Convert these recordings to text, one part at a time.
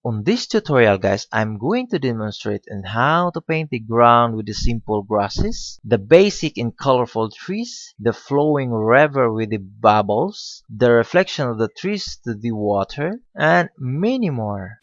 On this tutorial guys, I'm going to demonstrate on how to paint the ground with the simple grasses, the basic and colorful trees, the flowing river with the bubbles, the reflection of the trees to the water, and many more.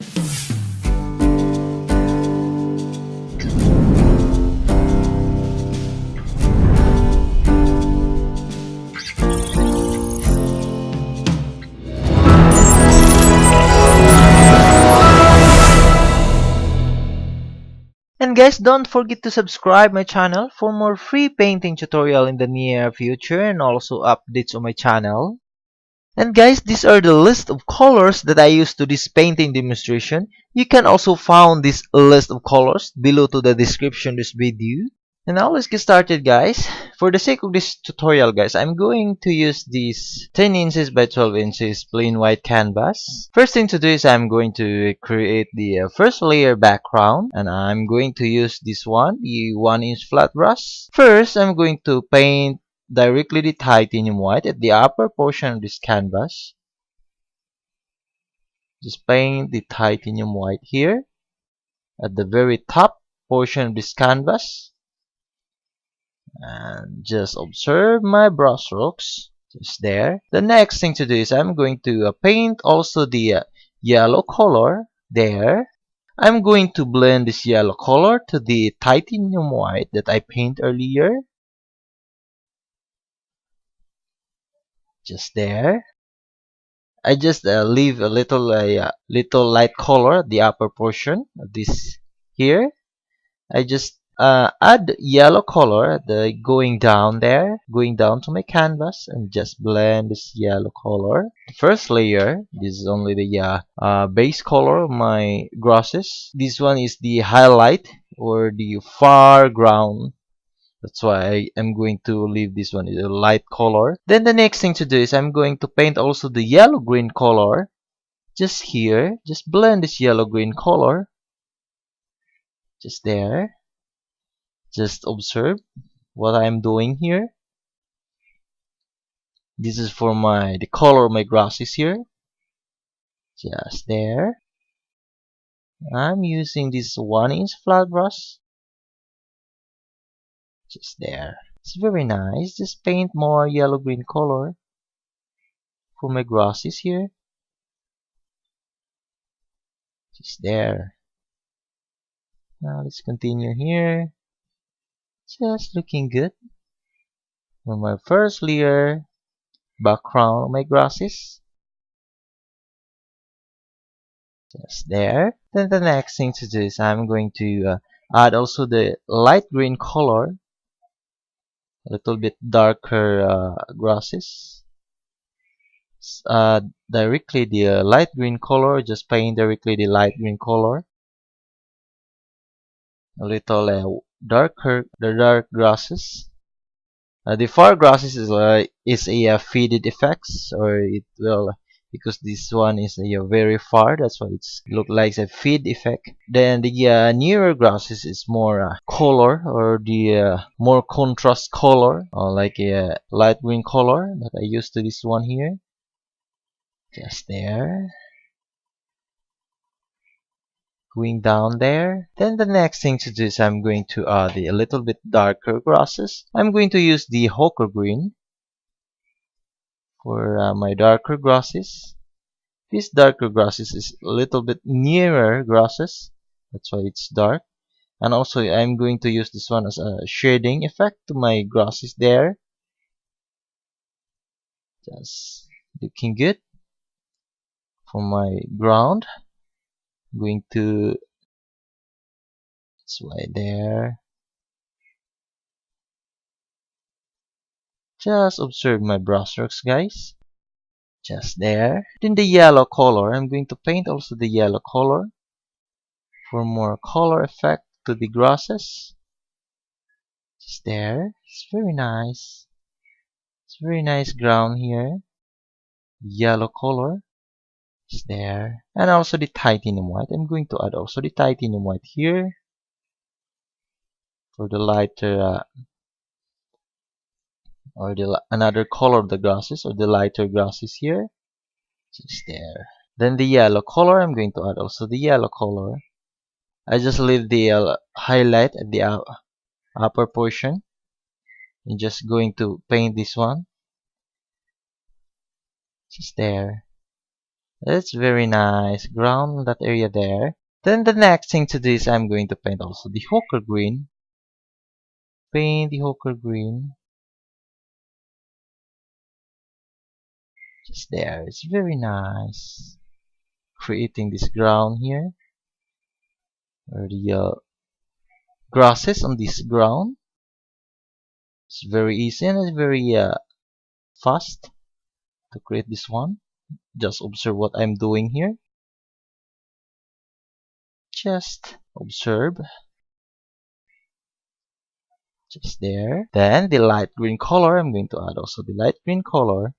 And guys, don't forget to subscribe my channel for more free painting tutorial in the near future and also updates on my channel. And guys, these are the list of colors that I use to this painting demonstration. You can also find this list of colors below to the description of this video. And now let's get started guys. For the sake of this tutorial guys, I'm going to use this 10 inches by 12 inches plain white canvas. First thing to do is I'm going to create the first layer background, and I'm going to use this one, the 1-inch flat brush. First, I'm going to paint directly the titanium white at the upper portion of this canvas. Just paint the titanium white here at the very top portion of this canvas. And just observe my brush strokes just there. The next thing to do is I'm going to paint also the yellow color there. I'm going to blend this yellow color to the titanium white that I painted earlier. Just there. I just leave a little light color at the upper portion of this here. I just add yellow color going down there, going down to my canvas, and just blend this yellow color. The first layer, this is only the base color of my grasses. This one is the highlight or the foreground. That's why I am going to leave this one in a light color. Then the next thing to do is I'm going to paint also the yellow-green color. Just here, just blend this yellow-green color. Just there. Just observe what I'm doing here. This is for the color of my grasses here. Just there. I'm using this 1-inch flat brush. Just there. It's very nice. Just paint more yellow-green color for my grasses here. Just there. Now let's continue here. Just looking good. For my first layer background of my grasses. Just there. Then the next thing to do is I'm going to add also the light green color. A little bit darker grasses. Directly the light green color. Just paint directly the light green color. A little darker, the dark grasses. The far grasses is a faded effects, or it will, because this one is very far. That's why it's look like a fade effect. Then the nearer grasses is more color, or the more contrast color, like a light green color that I used to this one here. Just there. Going down there. Then the next thing to do is I'm going to add a little bit darker grasses. I'm going to use the ochre green for my darker grasses. This darker grasses is a little bit nearer grasses. That's why it's dark. And also I'm going to use this one as a shading effect to my grasses there. Just looking good. For my ground, I'm going to right there. Just observe my brush strokes guys. Just there. Then the yellow color, I'm going to paint also the yellow color for more color effect to the grasses. Just there. It's very nice. It's very nice ground here. Yellow color. Just there. And also the titanium white. I'm going to add also the titanium white here for the lighter or the another color of the grasses, or the lighter grasses here. Just there. Then the yellow color, I'm going to add also the yellow color. I just leave the highlight at the upper portion. I'm just going to paint this one. Just there. That's very nice. Ground that area there. Then the next thing to do is I'm going to paint also the ochre green. Paint the ochre green. Just there. It's very nice. Creating this ground here. Or the grasses on this ground. It's very easy and it's very fast to create this one. Just observe what I'm doing here. Just observe. Just there. Then the light green color, I'm going to add also the light green color.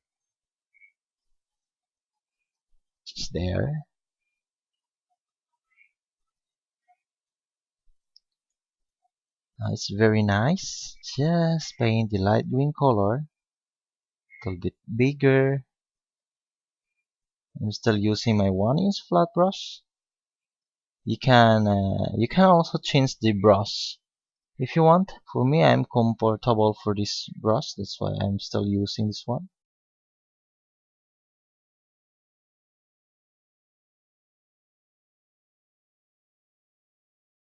Just there. Now it's very nice. Just paint the light green color. A little bit bigger. I'm still using my 1-inch flat brush. You can also change the brush if you want. For me, I'm comfortable for this brush. That's why I'm still using this one.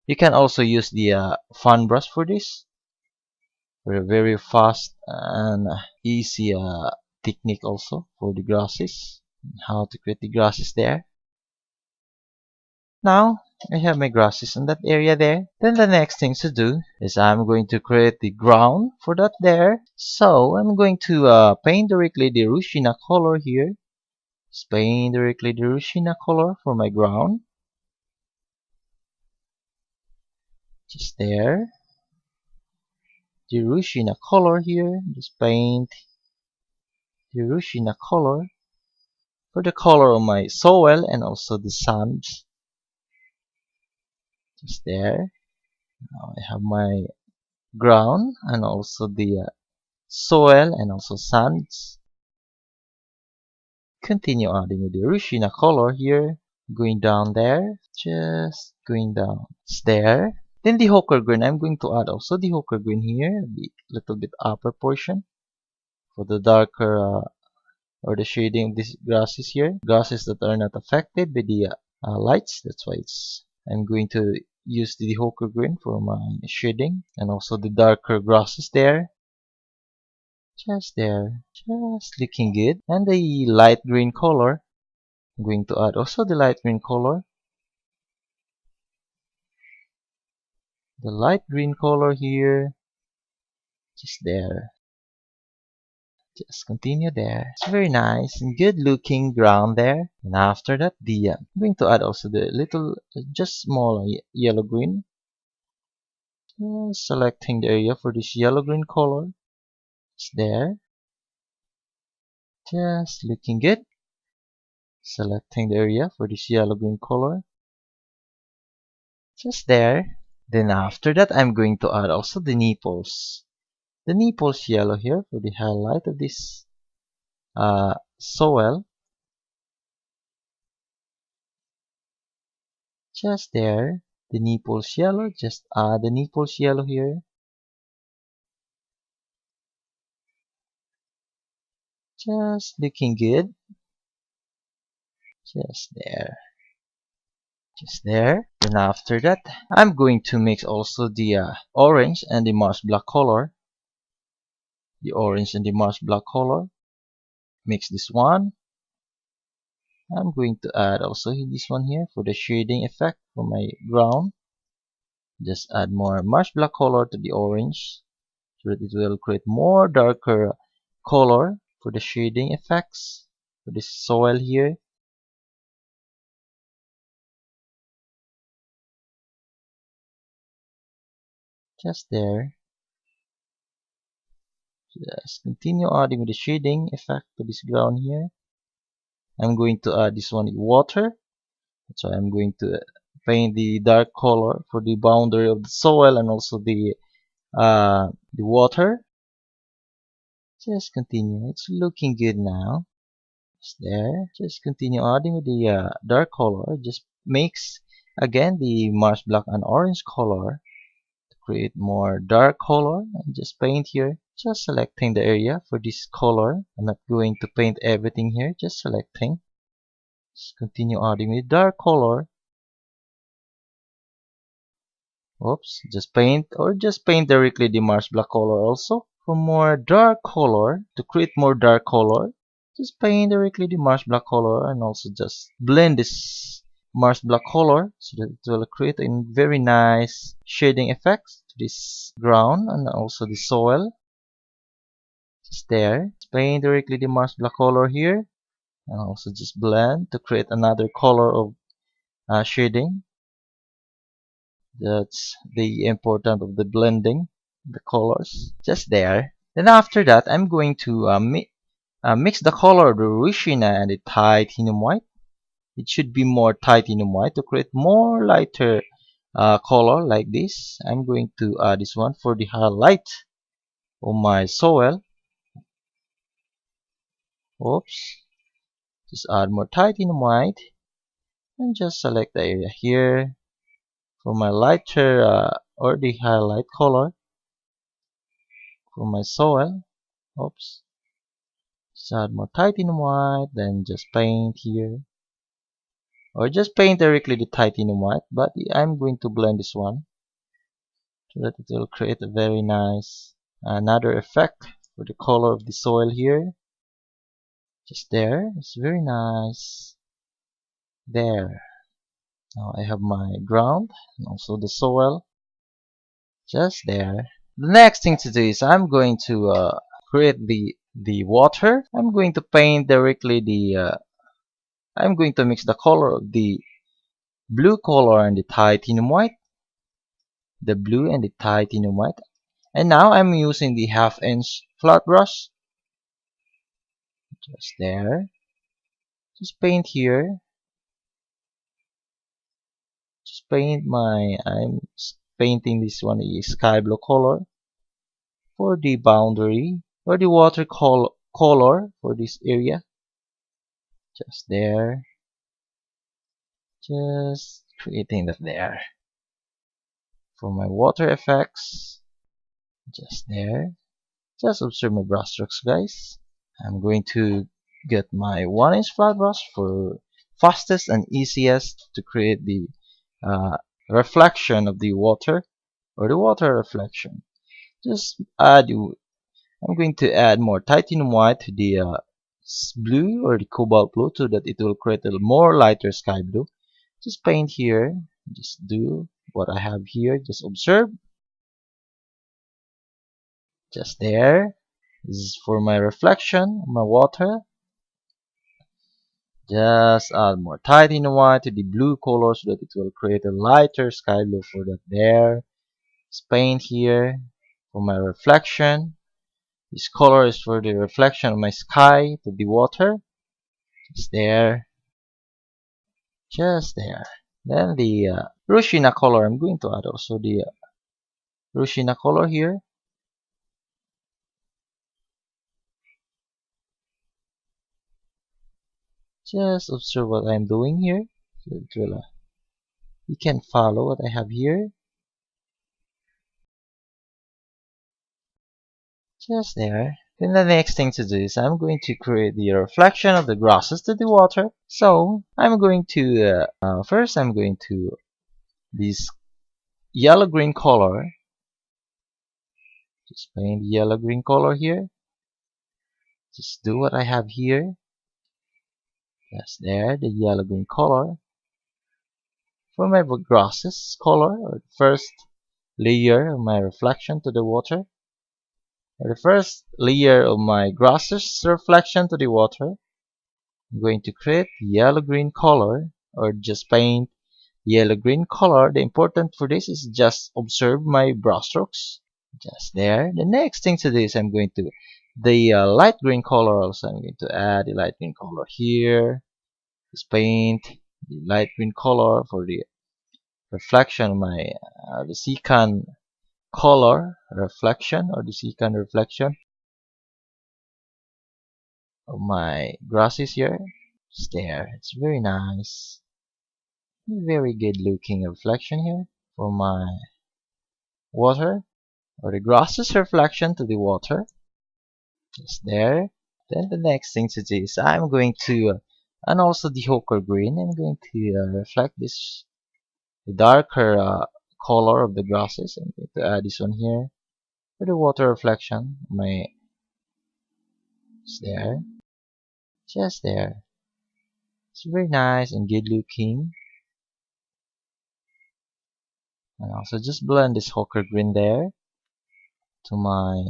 You can also use the fan brush for this. For a very fast and easy technique also for the grasses. How to create the grasses there. Now I have my grasses in that area there. Then the next thing to do is I'm going to create the ground for that there. So I'm going to paint directly the Rushina color here. Just paint directly the Rushina color for my ground. Just there. The Rushina color here. Just paint the Rushina color for the color of my soil and also the sand. Just there. Now I have my ground and also the soil and also sands. Continue adding with the Rushina color here, going down there, just going down. It's there. Then the ochre green, I'm going to add also the ochre green here, the little bit upper portion for the darker or the shading of these grasses here. Grasses that are not affected by the lights. That's why I'm going to use the ochre green for my shading and also the darker grasses there. Just there, just looking good. And the light green color, I'm going to add also the light green color. The light green color here, just there. Just continue there. It's very nice and good looking ground there. And after that, I'm going to add also the little, just small yellow green. Just selecting the area for this yellow green color. It's there. Just looking good. Selecting the area for this yellow green color. Just there. Then after that, I'm going to add also the Naples. The Naples yellow here for the highlight of this soil. Just there. The Naples yellow. Just add the Naples yellow here. Just looking good. Just there. Just there. Then after that, I'm going to mix also the orange and the Mars black color. The orange and the Mars black color. Mix this one. I'm going to add also this one here for the shading effect for my ground. Just add more Mars black color to the orange so that it will create more darker color for the shading effects for this soil here. Just there. Just continue adding with the shading effect to this ground here. I'm going to add this one water. So I'm going to paint the dark color for the boundary of the soil and also the water. Just continue. It's looking good now. Just there. Just continue adding with the dark color. Just mix again the Mars black and orange color to create more dark color, and just paint here. Just selecting the area for this color. I'm not going to paint everything here. Just selecting. Just continue adding with dark color. Oops, just paint, or just paint directly the Mars black color also. For more dark color, to create more dark color, just paint directly the Mars black color, and also just blend this Mars black color so that it will create a very nice shading effects to this ground and also the soil. Just there. Just paint directly the Mars black color here, and also just blend to create another color of shading. That's the important of the blending the colors. Just there. Then after that, I'm going to mix the color of the Rishina and the titanium white. It should be more titanium white to create more lighter color like this. I'm going to add this one for the highlight of my soil. Oops. Just add more titanium white and just select the area here for my lighter or the highlight color for my soil. Oops. Just add more titanium white, then just paint here. Or just paint directly the titanium white, but I'm going to blend this one so that it will create a very nice another effect for the color of the soil here. Just there. It's very nice. There. Now I have my ground and also the soil. Just there. The next thing to do is I'm going to create the water. I'm going to paint directly the I'm going to mix the color of the blue color and the titanium white. The blue and the titanium white. And now I'm using the 1/2 inch flat brush. Just there. Just paint here. Just paint I'm painting this one is sky blue color for the boundary or the water color for this area. Just there. Just creating that there. For my water effects, just there. Just observe my brush strokes, guys. I'm going to get my 1-inch flat brush for fastest and easiest to create the reflection of the water or the water reflection. Just add. I'm going to add more titanium white to the blue or the cobalt blue so that it will create a more lighter sky blue. Just paint here. Just do what I have here. Just observe. Just there. This is for my reflection, my water. Just add more titanium white to the blue color so that it will create a lighter sky blue for that there. Just paint here for my reflection. This color is for the reflection of my sky to the water. Just there. Just there. Then the Rushina color, I'm going to add also the Rushina color here. Just observe what I'm doing here. So it will, you can follow what I have here. Just there. Then the next thing to do is I'm going to create the reflection of the grasses to the water. So I'm going to first I'm going to this yellow green color. Just paint the yellow green color here. Just do what I have here. Just there, the yellow green color. For my grasses color, or first layer of my reflection to the water. For the first layer of my grasses reflection to the water, I'm going to create yellow green color or just paint yellow green color. The important for this is just observe my brush strokes. Just there. The next thing to do is I'm going to the light green color also. I'm going to add the light green color here. Just paint the light green color for the reflection of my the secant color reflection or the secant reflection. of my grasses here. It's there. It's very nice. Very good looking reflection here for my water, or the grasses reflection to the water. It's there. Then the next thing to do is I'm going to, and also the ochre green, I'm going to reflect this, the darker color of the grasses. I'm going to add this one here for the water reflection. It's there, just there. It's very nice and good looking. And also just blend this ochre green there to my,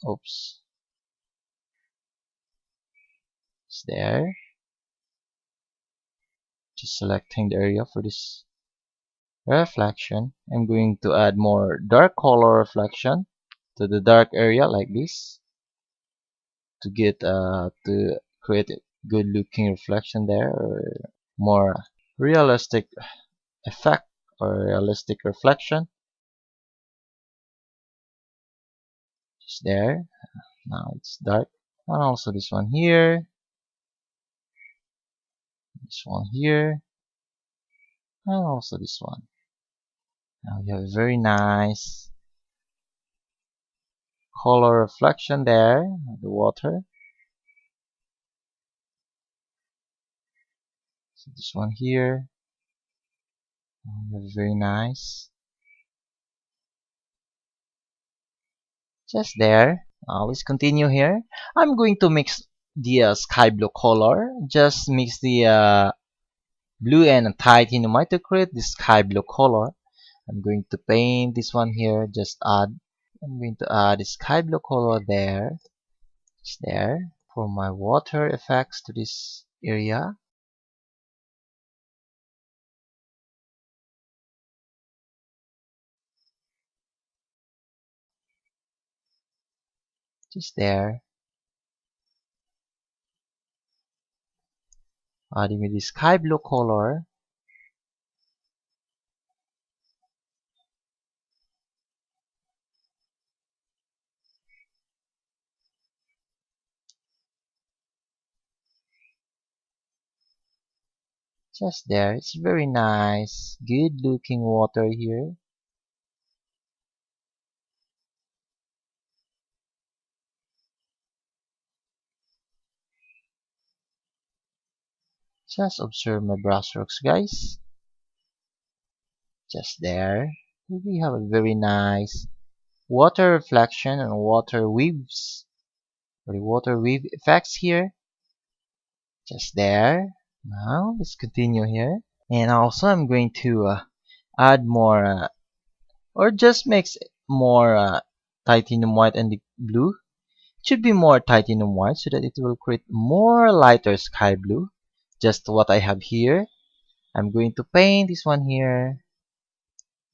oops, it's there. Just selecting the area for this reflection. I'm going to add more dark color reflection to the dark area like this to get to create a good looking reflection there, or more realistic effect or realistic reflection. Just there. Now it's dark. And also this one here, this one here, and also this one. Now you have a very nice color reflection there of the water. So this one here, you have very nice. Just there. Let's continue here. I'm going to mix the sky blue color. Just mix the blue and titanium white to create the sky blue color. I'm going to paint this one here. Just add. I'm going to add the sky blue color there. Just there. For my water effects to this area. Just there. Adding with the sky blue color. Just there. It's very nice. Good looking water here. Just observe my brush strokes, guys. Just there. We have a very nice water reflection and water weaves, or the water weave effects here. Just there. Now let's continue here. And also I'm going to add more, or just mix more titanium white and the blue. It should be more titanium white so that it will create more lighter sky blue. Just what I have here. I'm going to paint this one here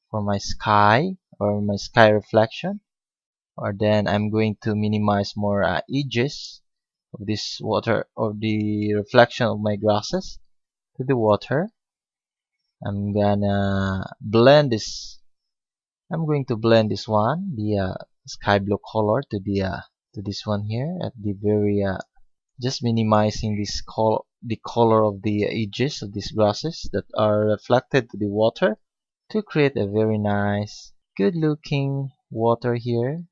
for my sky, or my sky reflection. Or then I'm going to minimize more edges of this water, or the reflection of my grasses to the water. I'm gonna blend this. I'm going to blend this one, the sky blue color, to the to this one here at the very just minimizing this the color of the edges of these grasses that are reflected to the water to create a very nice, good looking water here.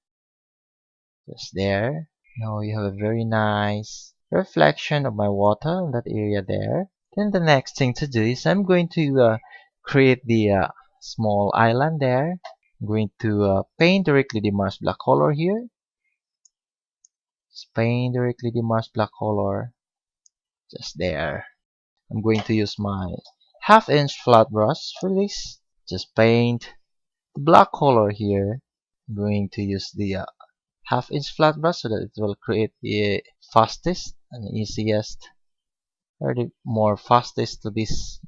Just there. Now you have a very nice reflection of my water in that area there. Then the next thing to do is I'm going to create the small island there. I'm going to paint directly the Mars black color here. Just paint directly the Mars black color. Just there. I'm going to use my half-inch flat brush for this. Just paint the black color here. I'm going to use the half-inch flat brush so that it will create the fastest and easiest, or the more fastest to this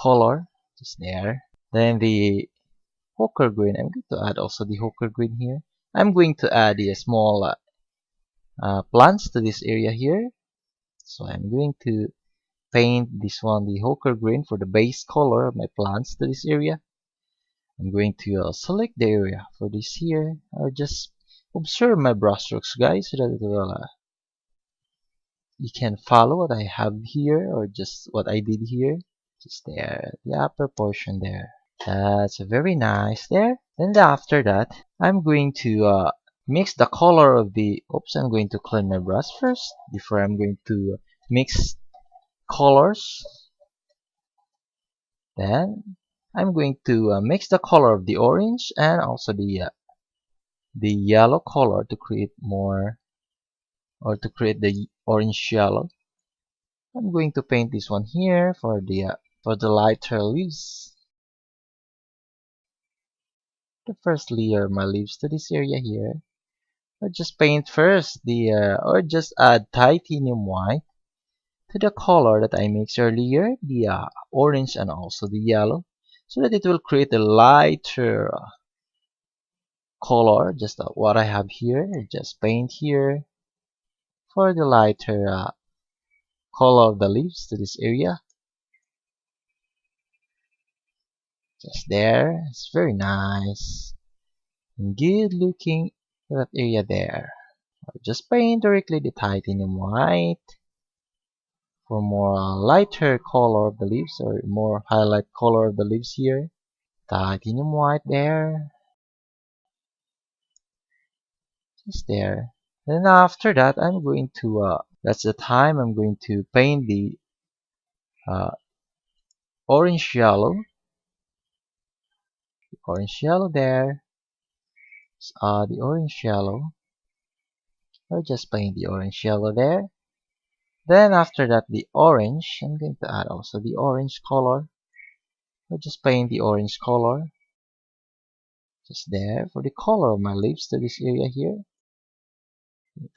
color. Just there. Then the ochre green, I'm going to add also the ochre green here. I'm going to add a small plants to this area here. So I'm going to paint this one the ochre green for the base color of my plants to this area. I'm going to select the area for this here, or just observe my brush strokes, guys, so that it will you can follow what I have here or just what I did here. Just there, the upper portion there. That's very nice there. Then after that, I'm going to mix the color of the, oops, I'm going to clean my brush first before I'm going to mix colors. Then I'm going to mix the color of the orange and also the yellow color to create more, or to create the orange yellow. I'm going to paint this one here for the lighter leaves. The first layer my leaves to this area here. Or just paint first or just add titanium white to the color that I mixed earlier, the orange and also the yellow, so that it will create a lighter color. Just what I have here. Just paint here for the lighter color of the leaves to this area. Just there. It's very nice and good looking for that area there. I'll just paint directly the titanium white for more lighter color of the leaves, or more highlight color of the leaves here. Titanium white there. Just there. Then after that, I'm going to that's the time I'm going to paint the uh, orange yellow. Orange yellow there. The orange yellow. Or just paint the orange yellow there. Then after that, the orange. I'm going to add also the orange color. Or just paint the orange color. Just there for the color of my leaves to this area here.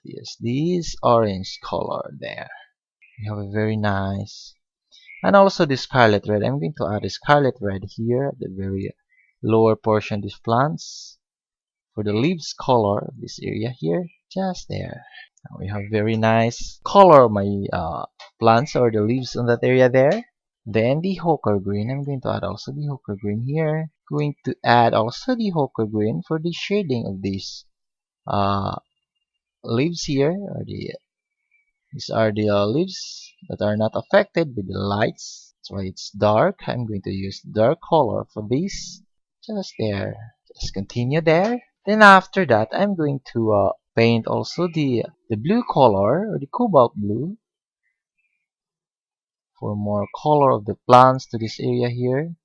Yes, this orange color there. We have a very nice. And also the scarlet red. I'm going to add the scarlet red here at the very lower portion of these plants. For the leaves color of this area here. Just there. Now we have very nice color of my plants or the leaves on that area there. Then the ochre green. I'm going to add also the ochre green here. Going to add also the ochre green for the shading of these leaves here, or these are the leaves that are not affected by the lights. That's why it's dark. I'm going to use dark color for this. Just there. Just continue there. Then after that, I'm going to paint also the blue color, or the cobalt blue, for more color of the plants to this area here.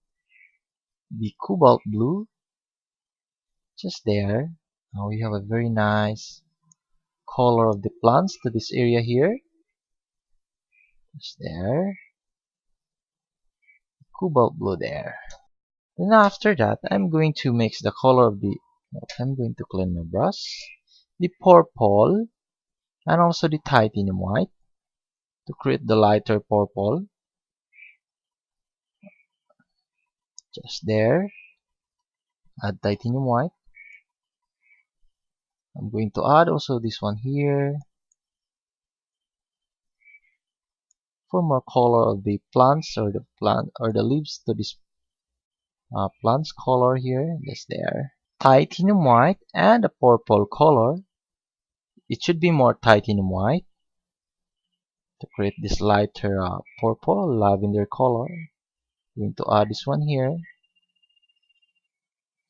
The cobalt blue. Just there. Now we have a very nice color of the plants to this area here. Just there. Cobalt blue there. Then after that, I'm going to mix the color of the, I'm going to clean my brush, the purple, and also the titanium white to create the lighter purple. Just there. Add titanium white. I'm going to add also this one here for more color of the plants, or the leaves to this plants color here. Just there. Titanium white and a purple color. It should be more titanium white to create this lighter purple lavender color. I'm going to add this one here.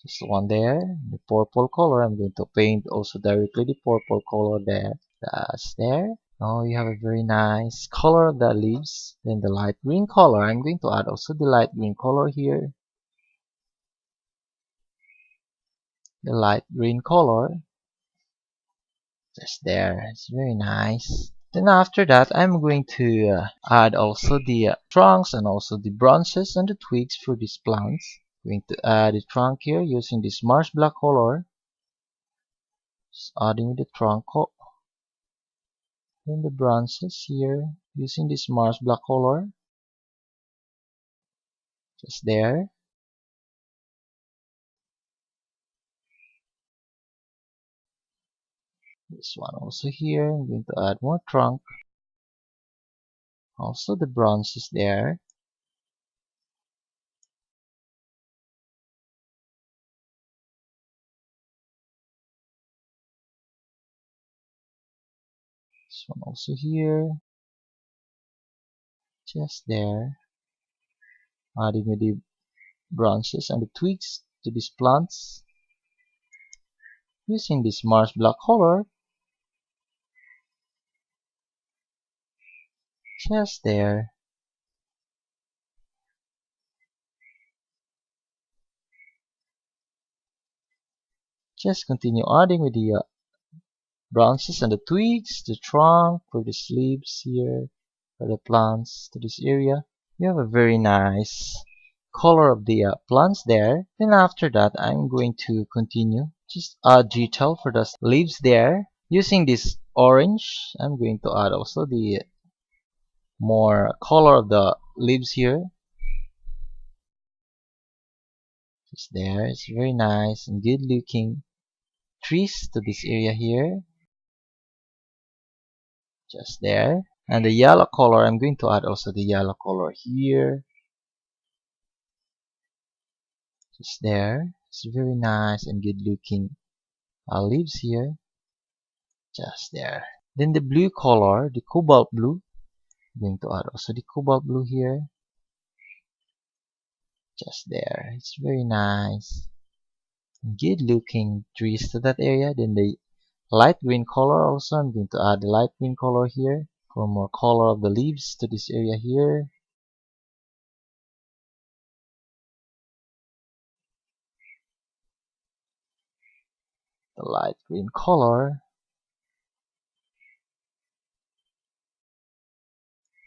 Just one there. The purple color. I'm going to paint also directly the purple color there. That's there. Now you have a very nice color of the leaves. Then the light green color. I'm going to add also the light green color here. The light green color. Just there. It's very nice. Then after that, I'm going to add also the trunks and also the branches and the twigs for these plants. Going to add the trunk here using this Mars black color. Just adding the trunk. Then the branches here using this Mars black color. Just there. This one also here. I'm going to add more trunk. Also the branches there. This one also here. Just there. Adding with the branches and the twigs to these plants. Using this Mars black color. Just there. Just continue adding with the branches and the twigs, the trunk, for the leaves here, for the plants to this area. You have a very nice color of the plants there. Then after that, I'm going to continue. Just add detail for the leaves there. Using this orange, I'm going to add also the more color of the leaves here. Just there. It's very nice and good looking trees to this area here. Just there. And the yellow color, I'm going to add also the yellow color here. Just there. It's very nice and good looking leaves here. Just there. Then the blue color, the cobalt blue, I'm going to add also the cobalt blue here. Just there. It's very nice. Good looking trees to that area. Then the light green color also, I'm going to add the light green color here for more color of the leaves to this area here. The light green color.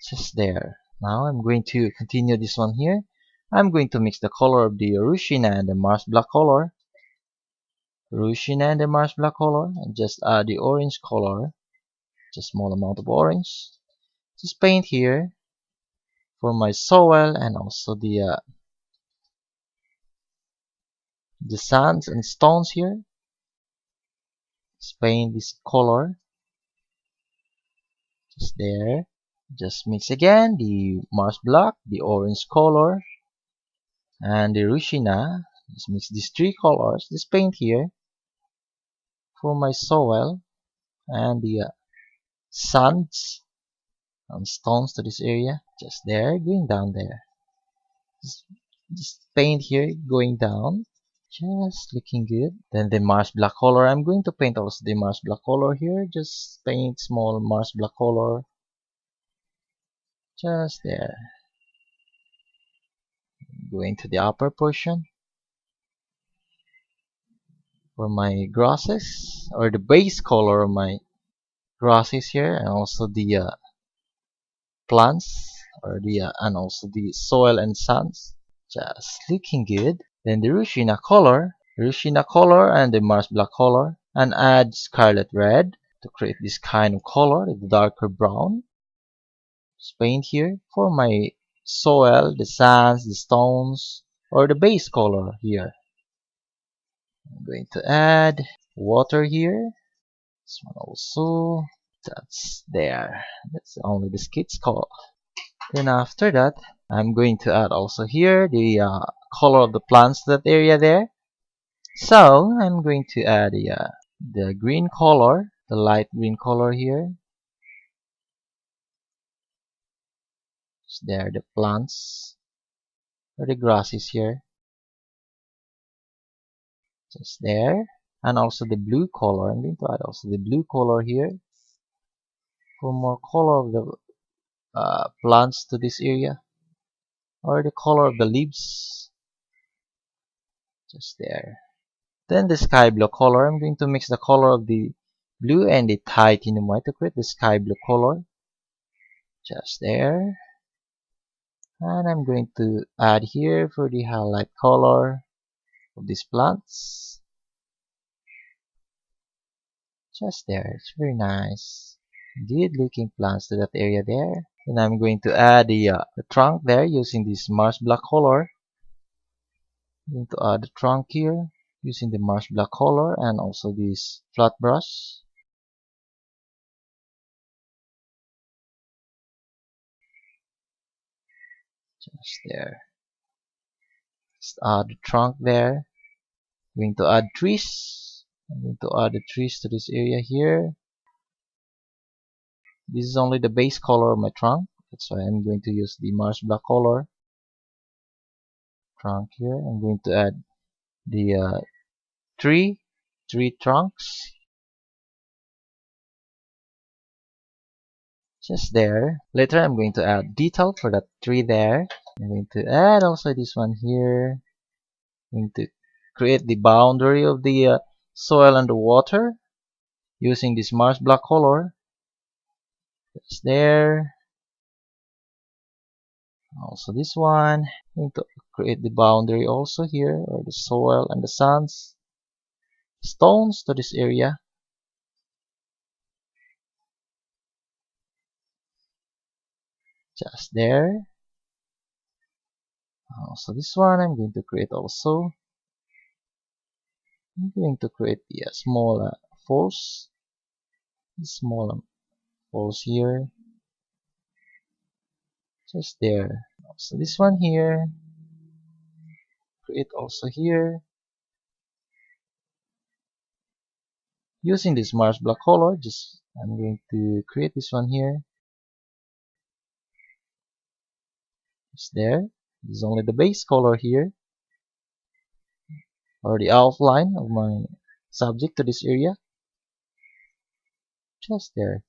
Just there. Now I'm going to continue this one here. I'm going to mix the color of the Rushina and the Mars black color. Rushina and the Mars black color, and just add the orange color. Just small amount of orange. Just paint here for my soil and also the sands and stones here. Just paint this color. Just there. Just mix again the Mars black, the orange color, and the Rushina. Just mix these three colors. Just paint here for my soil and the sands and stones to this area. Just there, going down there. Just paint here, going down. Just looking good. Then the Mars black color. I'm going to paint also the Mars black color here. Just paint small Mars black color. Just there. Going to the upper portion for my grasses, or the base color of my grasses here, and also the plants, or the and also the soil and sands. Just looking good. Then the Rushina color and the Mars black color, and add Scarlet Red to create this kind of color, the darker brown. Just paint here for my soil, the sands, the stones, or the base color here. I'm going to add water here. This one also. That's there. That's only the skits color. Then after that, I'm going to add also here the color of the plants to that area there. So I'm going to add the green color, the light green color here. Just there, the plants or the grasses here. Just there. And also the blue color. I'm going to add also the blue color here for more color of the plants to this area, or the color of the leaves. Just there. Then the sky blue color. I'm going to mix the color of the blue and the titanium white to create the sky blue color. Just there. And I'm going to add here for the highlight color of these plants. Just there. It's very nice. Good looking plants to that area there. And I'm going to add the trunk there using this Mars black color. I'm going to add the trunk here using the Mars black color and also this flat brush. Just there. Just add the trunk there. I'm going to add trees. I'm going to add the trees to this area here. This is only the base color of my trunk. That's why I'm going to use the Mars black color trunk here. I'm going to add the three trunks just there. Later I'm going to add detail for that tree there. I'm going to add also this one here. I'm going to create the boundary of the soil and the water using this Mars black color. Just there. Also this one. I'm going to create the boundary also here, or the soil and the sands, stones to this area. Just there. Also this one I'm going to create also. I'm going to create the small falls. Small falls here. Just there. So this one here. Create also here. Using this Mars black color, I'm going to create this one here. Just there. This is only the base color here, or the outline of my subject to this area. Just there.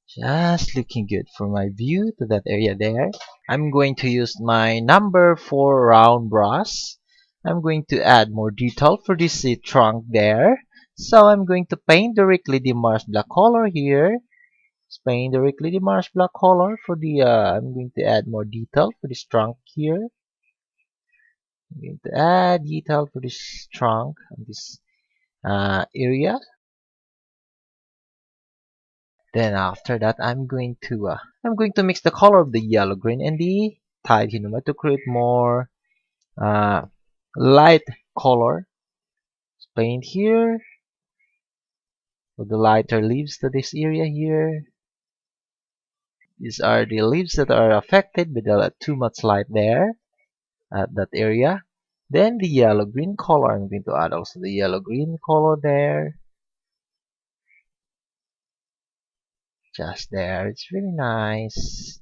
Just looking good for my view to that area there. I'm going to use my number 4 round brush. I'm going to add more detail for this trunk there. So I'm going to paint directly the Mars black color here. Paint directly the Mars black color for the I'm going to add more detail for this trunk here. I'm going to add detail for this trunk and this area. Then after that, I'm going to mix the color of the yellow, green, and the tide humor to create more light color. Paint here for the lighter leaves to this area here. These are the leaves that are affected by the too much light there at that area. Then the yellow green color, I'm going to add also the yellow green color there. Just there, it's really nice.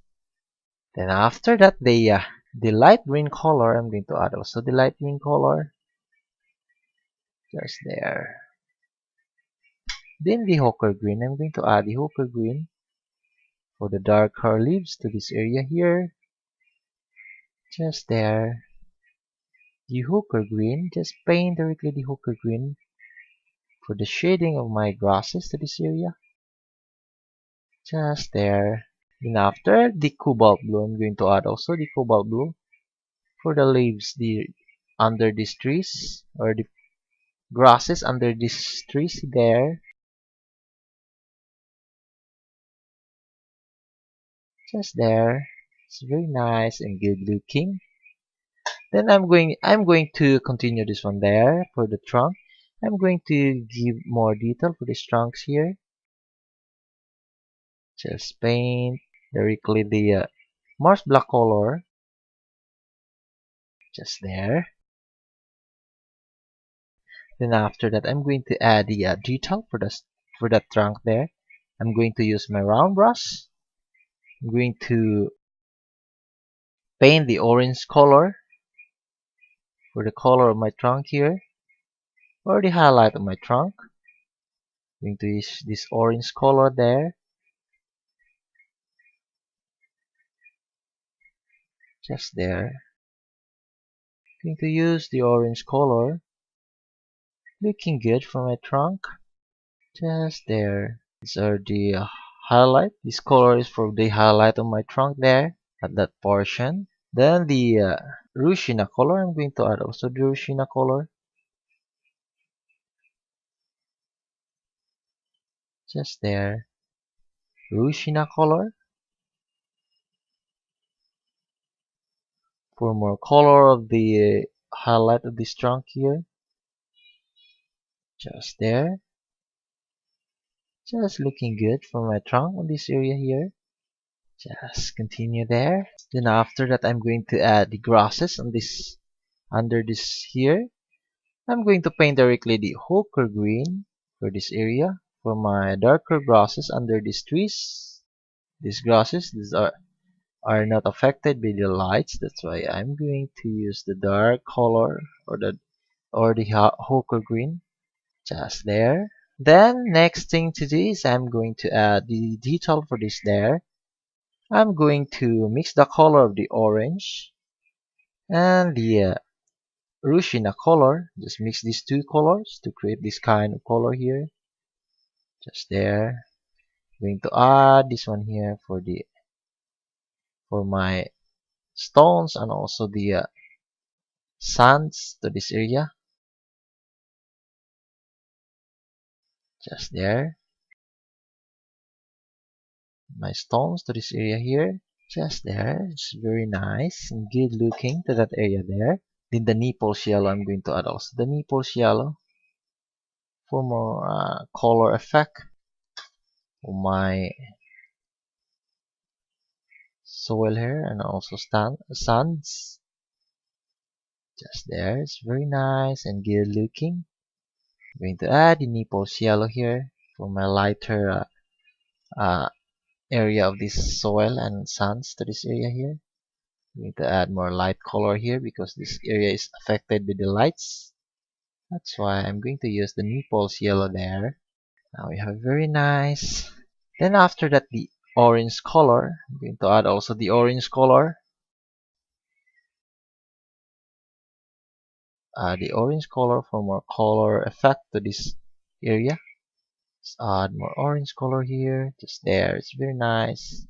Then after that, the light green color, I'm going to add also the light green color. Just there. Then the ochre green, I'm going to add the ochre green for the darker leaves to this area here. Just there. The ochre green, just paint directly the ochre green for the shading of my grasses to this area. Just there. Then after the cobalt blue, I'm going to add also the cobalt blue for the leaves under these trees, or the grasses under these trees there. Just there. It's very nice and good looking. Then I'm going to continue this one there for the trunk. I'm going to give more detail for these trunks here. Just paint directly the Mars black color. Just there. Then after that, I'm going to add the detail for that trunk there. I'm going to use my round brush. I'm going to paint the orange color for the color of my trunk here, or the highlight of my trunk. I'm going to use this orange color there. Just there. I'm going to use the orange color. Looking good for my trunk. Just there. These are the highlight. This color is for the highlight of my trunk there at that portion. Then the Rushina color, I'm going to add also the Rushina color. Just there. Rushina color. For more color of the highlight of this trunk here. Just there. Just looking good for my trunk on this area here. Just continue there. Then after that, I'm going to add the grasses on this, under this here. I'm going to paint directly the ochre green for this area for my darker grasses under these trees. These grasses, these are are not affected by the lights. That's why I'm going to use the dark color or the ochre green, just there. Then next thing to do is I'm going to add the detail for this there. I'm going to mix the color of the orange and the Rushina color. Just mix these two colors to create this kind of color here. Just there. Going to add this one here for my stones and also the sands to this area. Just there. My stones to this area here. Just there. It's very nice and good looking to that area there. Then the Naples Yellow, I'm going to add also the Naples Yellow for more color effect for my soil here and also sands. Just there. It's very nice and good looking. I'm going to add the Naples Yellow here for my lighter uh, area of this soil and sands to this area here. I'm going to add more light color here because this area is affected by the lights. That's why I'm going to use the Naples Yellow there. Now we have very nice. Then after that, the orange color. I'm going to add also the orange color. The orange color for more color effect to this area. Let's add more orange color here. Just there. It's very nice.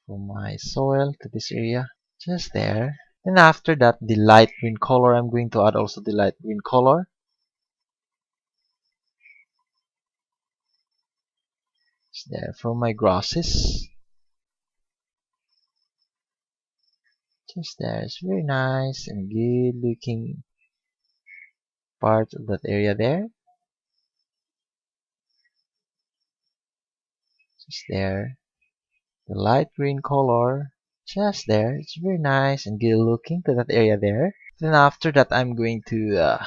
For my soil to this area. Just there. And after that, the light green color. I'm going to add also the light green color. Just there for my grasses. Just there. It's very nice and good looking part of that area there. Just there. The light green color. Just there. It's very nice and good looking to that area there. Then after that, I'm going to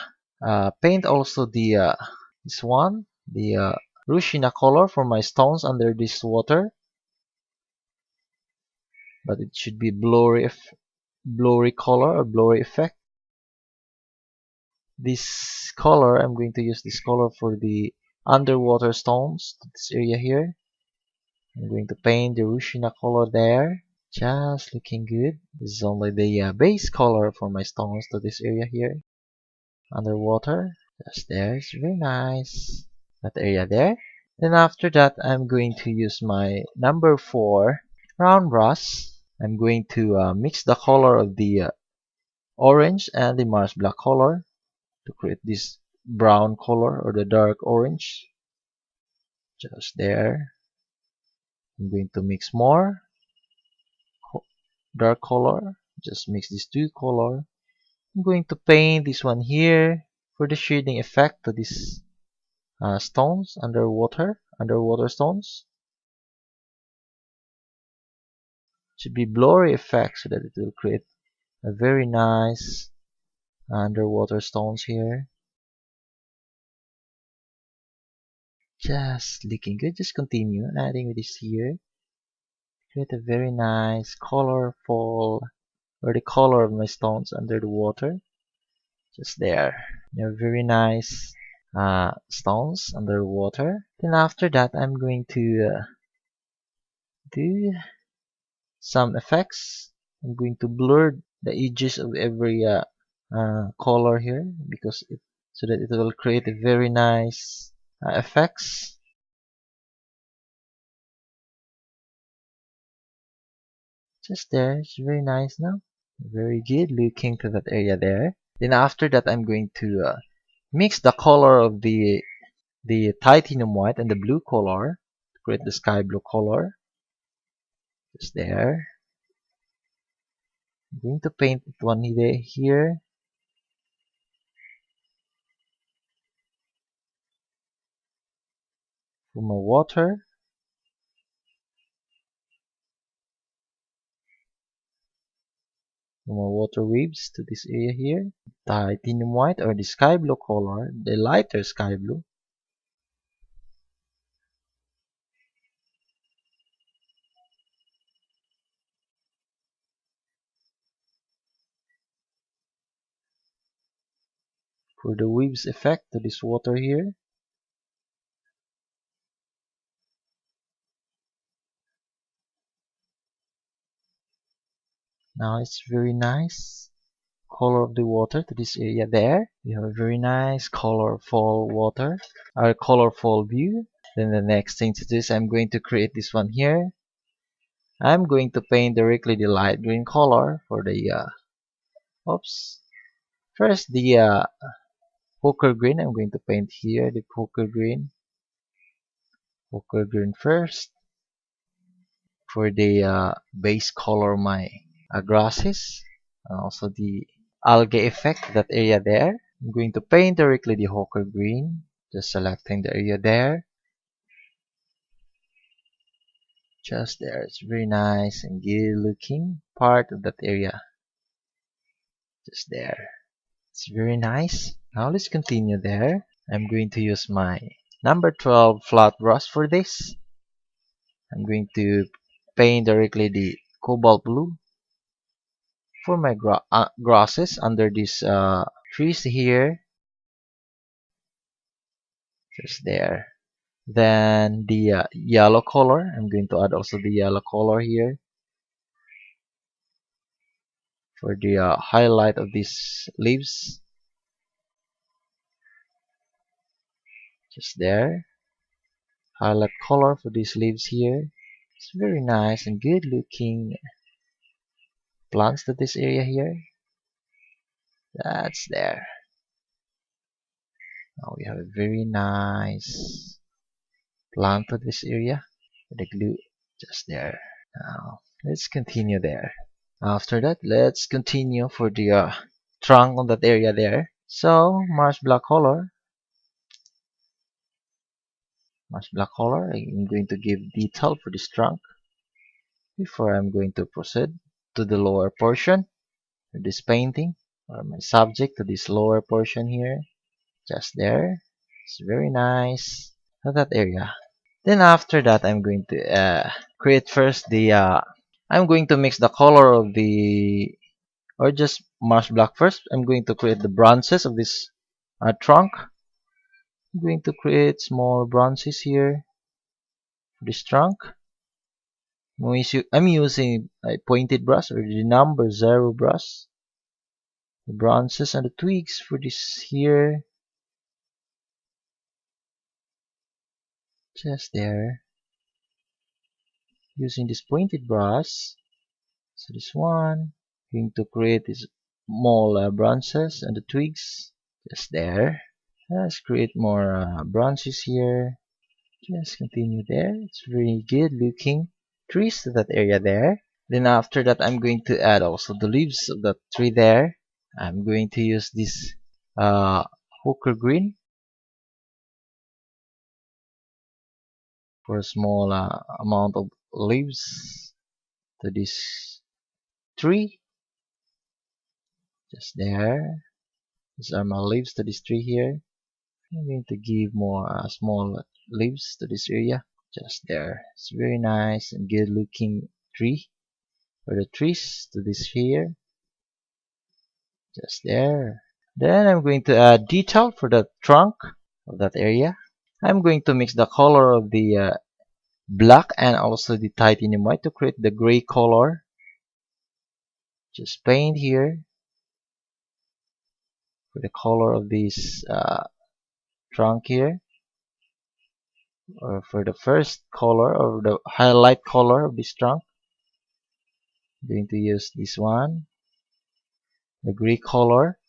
paint also the this one, the Rushina color for my stones under this water. But it should be blurry color or blurry effect. This color, I'm going to use this color for the underwater stones, this area here. I'm going to paint the Rushina color there. Just looking good. This is only the base color for my stones to this area here. Underwater. Just there. It's very nice. That area there. Then after that, I'm going to use my number 4 round brush. I'm going to mix the color of the orange and the Mars black color to create this brown color or the dark orange. Just there. I'm going to mix more dark color. Just mix these two color. I'm going to paint this one here for the shading effect to these stones underwater stones. Should be blurry effect so that it will create a very nice underwater stones here. Just looking good. Just continue adding with this here. Create a very nice colorful or the color of my stones under the water. Just there. You have very nice stones under water. Then after that, I'm going to do some effects. I'm going to blur the edges of every color here because so that it will create a very nice effects. Just there, it's very nice now. Very good looking to that area there. Then after that, I'm going to mix the color of the titanium white and the blue color to create the sky blue color. Just there. I'm going to paint it one here. For my water. For my water waves to this area here. Titanium white or the sky blue color, the lighter sky blue. for the waves effect to this water here. Now it's very nice color of the water to this area there. We have a very nice colorful water, our colorful view. Then the next thing to do is I'm going to create this one here. I'm going to paint directly the light green color for the oops. First the poker green. I'm going to paint here the poker green. Poker green first for the base color of my grasses, and also the algae effect, that area there. I'm going to paint directly the ochre green, just selecting the area there, just there. It's very nice and good looking part of that area, just there. It's very nice. Now let's continue there. I'm going to use my number 12 flat brush for this. I'm going to paint directly the cobalt blue for my grasses under these trees here, just there. Then the yellow color, I'm going to add also the yellow color here for the highlight of these leaves, just there. Highlight color for these leaves here. It's very nice and good looking plants to this area here. That's there. Now we have a very nice plant to this area with the glue, just there. Now let's continue there. After that, let's continue for the trunk on that area there. So marsh black color, I'm going to give detail for this trunk before I'm going to proceed to the lower portion of this painting, or my subject to this lower portion here, just there. It's very nice at that area. Then after that, I'm going to create first the I'm going to mix the color of the, or just marsh black first. I'm going to create the branches of this trunk. I'm going to create small branches here for this trunk. I'm using a pointed brush or the number 0 brush. The branches and the twigs for this here, just there. Using this pointed brush. So this one, going to create these small branches and the twigs, just there. Let's create more branches here. Just continue there. It's very good looking trees to that area there. Then after that, I'm going to add also the leaves of that tree there. I'm going to use this ochre green for a small amount of leaves to this tree, just there. These are my leaves to this tree here. I'm going to give more small leaves to this area, just there. It's very nice and good looking tree, or the trees to this here, just there. Then I'm going to add detail for the trunk of that area. I'm going to mix the color of the black and also the titanium white to create the gray color. Just paint here for the color of this trunk here, or for the first color or the highlight color of this trunk. I'm going to use this one, the gray color,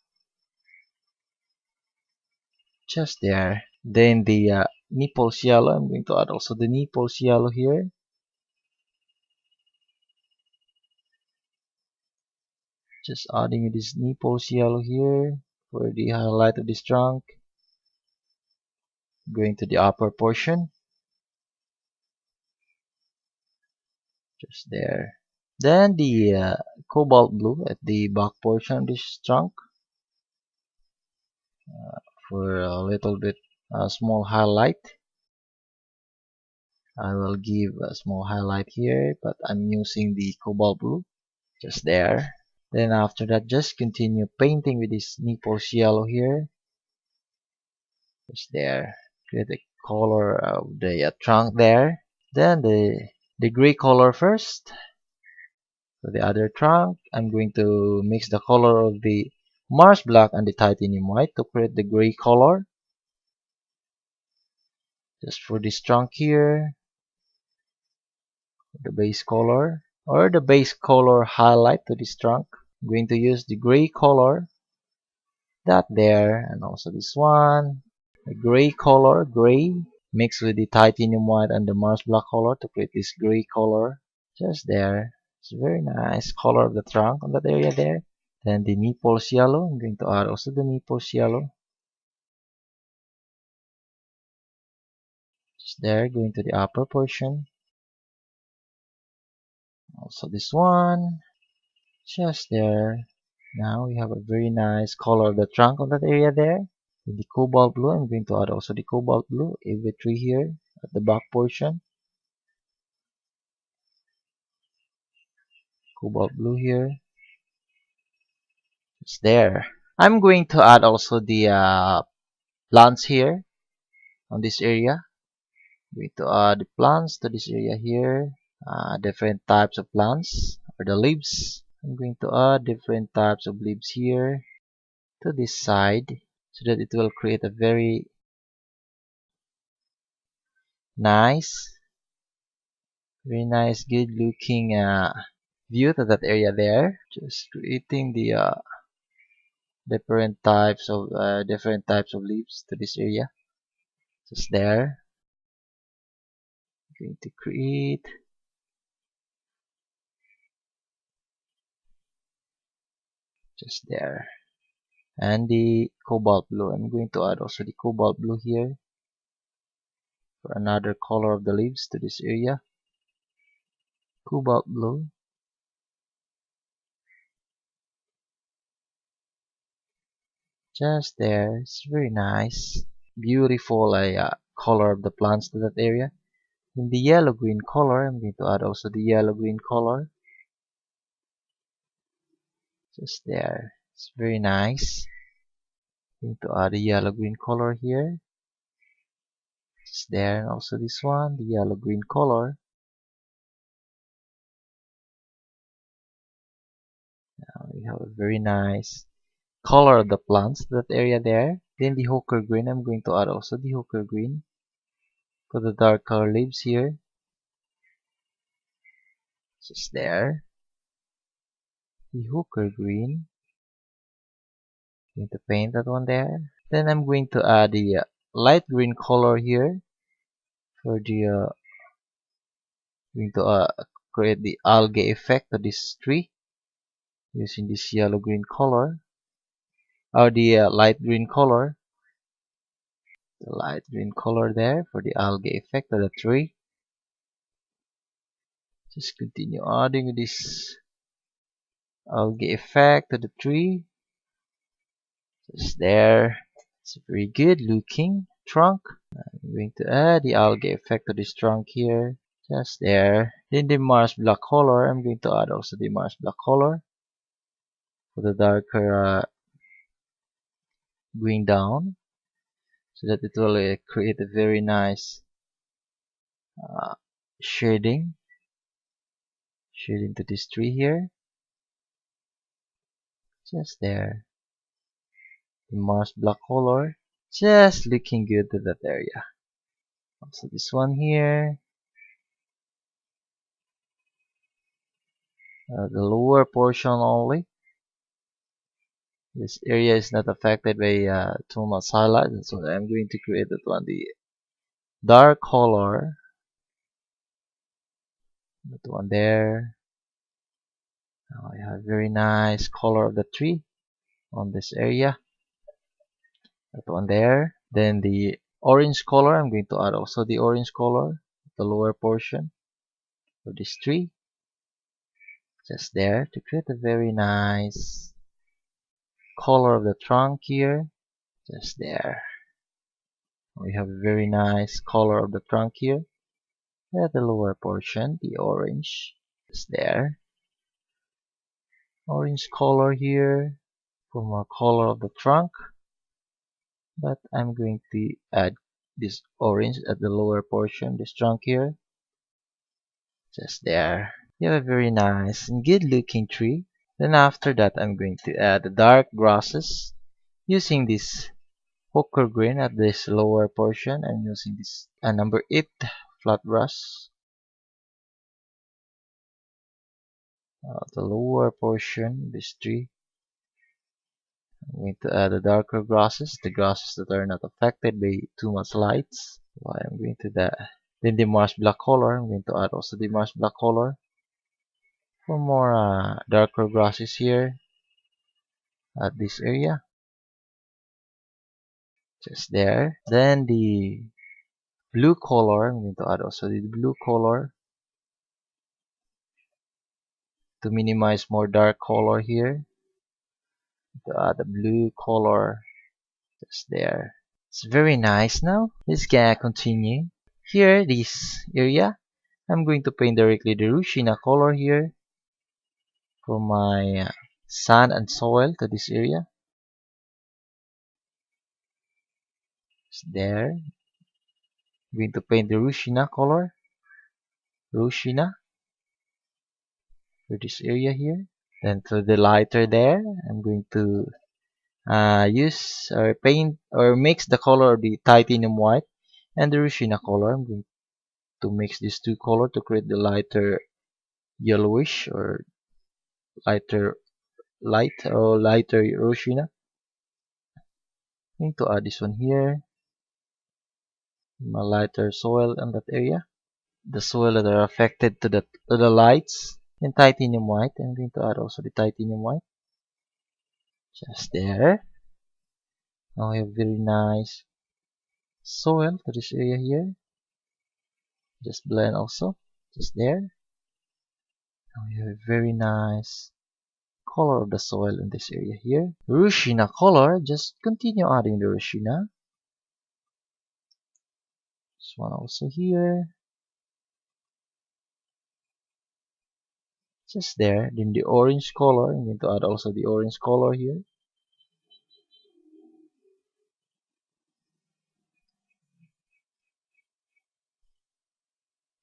just there. Then the Naples Yellow, I'm going to add also the Naples Yellow here, just adding this Naples Yellow here for the highlight of this trunk. Going to the upper portion, just there. Then the cobalt blue at the back portion of this trunk for a little bit small highlight. I will give a small highlight here, but I'm using the cobalt blue, just there. Then after that, just continue painting with this Naples Yellow here Just there. Create the color of the trunk there. Then the gray color first. For the other trunk, I'm going to mix the color of the Mars black and the titanium white to create the gray color. Just for this trunk here, the base color or the base color highlight to this trunk. I'm going to use the gray color, that there, and also this one, the gray color, gray, mixed with the titanium white and the Mars black color to create this gray color. Just there. It's a very nice color of the trunk on that area there. Then the Naples yellow, I'm going to add also the Naples yellow. Just there, going to the upper portion. Also this one, just there. Now we have a very nice color of the trunk on that area there. In the cobalt blue, I'm going to add also the cobalt blue every tree here at the back portion. Cobalt blue here. It's there. I'm going to add also the plants here on this area. I'm going to add the plants to this area here. Different types of plants or the leaves. I'm going to add different types of leaves here to this side so that it will create a very nice, good looking view to that area there. Just creating the different types of leaves to this area. Just there. Going to create just there. And the cobalt blue. I'm going to add also the cobalt blue here for another color of the leaves to this area. Cobalt blue. Just there. It's very nice. Beautiful color of the plants to that area. In the yellow green color, I'm going to add also the yellow green color. Just there. It's very nice. I'm going to add the yellow green color here. Just there. And also this one, the yellow green color. Now we have a very nice color of the plants to that area there. Then the hooker green, I'm going to add also the hooker green for the dark color leaves here. Just there. The hooker green. Going to paint that one there. Then I'm going to add the light green color here for the going to create the algae effect of this tree using this yellow green color or the light green color. The light green color there for the algae effect of the tree. Just continue adding this algae effect to the tree. Just there. It's a very good looking trunk. I'm going to add the algae effect to this trunk here. Just there. Then the Mars black color, I'm going to add also the Mars black color for the darker green down so that it will create a very nice uh, shading to this tree here. Just there. The Mars black color, just looking good to that area. Also this one here. The lower portion only. This area is not affected by too much highlight, so I'm going to create that one, the dark color. That one there. Now I have very nice color of the tree on this area. That one there. Then the orange color, I'm going to add also the orange color, the lower portion of this tree. Just there to create a very nice color of the trunk here. Just there. We have a very nice color of the trunk here. At the lower portion, the orange. Just there. Orange color here for more color of the trunk. but I'm going to add this orange at the lower portion, this trunk here, just there. You have a very nice and good looking tree. Then after that, I'm going to add the dark grasses using this poker green at this lower portion. I'm using this number 8 flat brush. The lower portion, this tree. I'm going to add the darker grasses, the grasses that are not affected by too much lights. Why I'm going to that. Then the marsh black color, I'm going to add also the marsh black color for more darker grasses here at this area, just there. Then the blue color, I'm going to add also the blue color to minimize more dark color here. To add the blue color just there. It's very nice now. Let's continue. Here, this area, I'm going to paint directly the Rushina color here for my sand and soil to this area. Just there. I'm going to paint the Rushina color. Rushina for this area here. Then to the lighter there, I'm going to use or paint or mix the color of the titanium white and the Rushina color. I'm going to mix these two colors to create the lighter yellowish or lighter light or lighter Rushina. I'm going to add this one here. My lighter soil in that area. The soil that are affected to the lights and titanium white. I'm going to add also the titanium white. Just there. Now we have very nice soil to this area here. Just blend also. Just there. Now we have a very nice color of the soil in this area here. Rushina color. Just continue adding the Rushina. This one also here. Just there. Then the orange color. I'm going to add also the orange color here.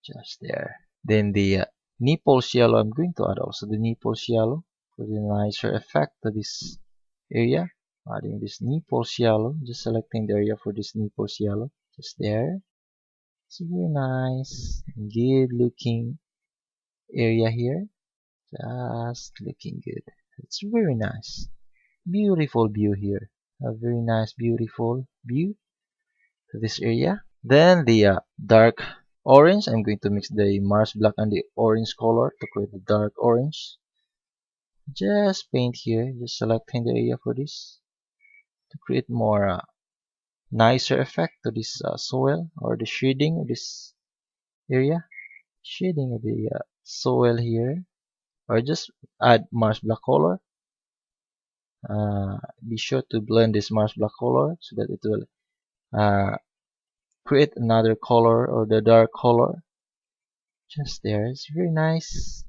Just there. Then the Naples Yellow. I'm going to add also the Naples Yellow for the nicer effect to this area. Adding this Naples Yellow. Just selecting the area for this Naples Yellow. Just there. It's a very nice, good looking area here. Just looking good. It's very nice. Beautiful view here. A very nice, beautiful view to this area. Then the dark orange. I'm going to mix the Mars black and the orange color to create the dark orange. Just paint here. Just selecting the area for this to create more nicer effect to this soil or the shading of this area. Shading of the soil here, or just add Mars black color. Be sure to blend this Mars black color so that it will create another color or the dark color. Just there. It's very nice,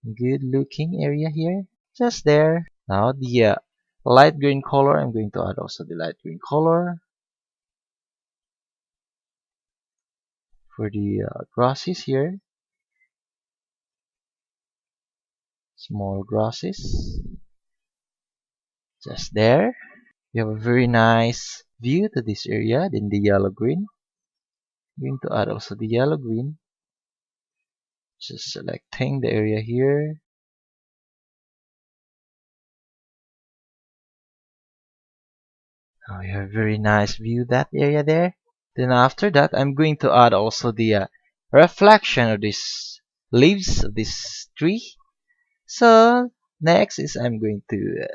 good looking area here. Just there. Now the light green color. I'm going to add also the light green color for the grasses here. Small grasses. Just there. We have a very nice view to this area. Then the yellow green. I'm going to add also the yellow green. Just selecting the area here. Now we have a very nice view that area there. Then after that, I'm going to add also the reflection of these leaves of this tree. So next is I'm going to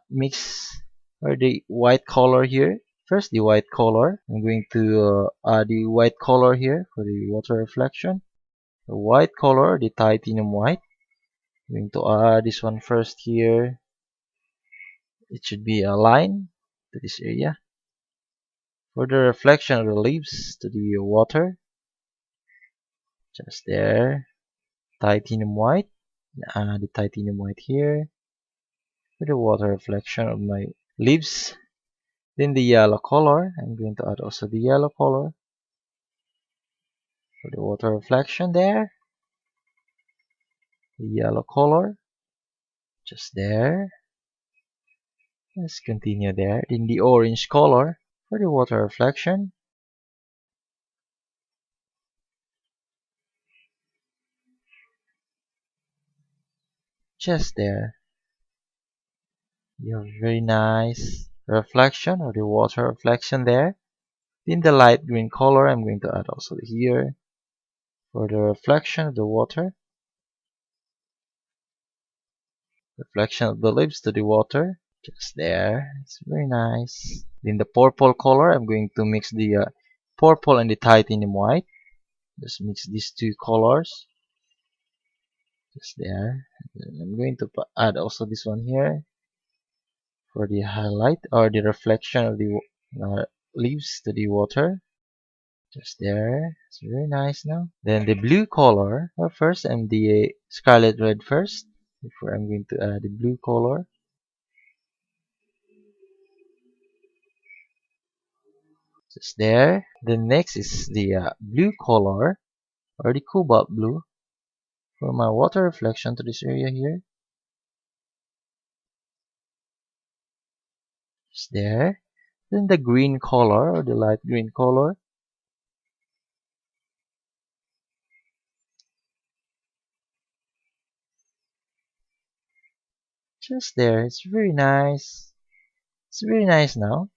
mix or the white color here. First the white color. I'm going to add the white color here for the water reflection. The white color, the titanium white. I'm going to add this one first here. It should be a line to this area. For the reflection of the leaves to the water. Just there. Titanium white. The titanium white here. For the water reflection of my leaves. Then the yellow color, I'm going to add also the yellow color for the water reflection there. The yellow color, just there. Let's continue there. Then the orange color for the water reflection, just there. You have very nice reflection or the water reflection there. In the light green color, I'm going to add also here for the reflection of the water, reflection of the leaves to the water, just there. It's very nice. In the purple color, I'm going to mix the purple and the titanium white. Just mix these two colors, just there. And I'm going to add also this one here for the highlight or the reflection of the leaves to the water. Just there. It's very nice now. Then the blue color. Well, first and the scarlet red first. Before I'm going to add the blue color. Just there. Then next is the blue color or the cobalt blue for my water reflection to this area here. Just there. Then the green color or the light green color. Just there. It's very nice. It's very nice now.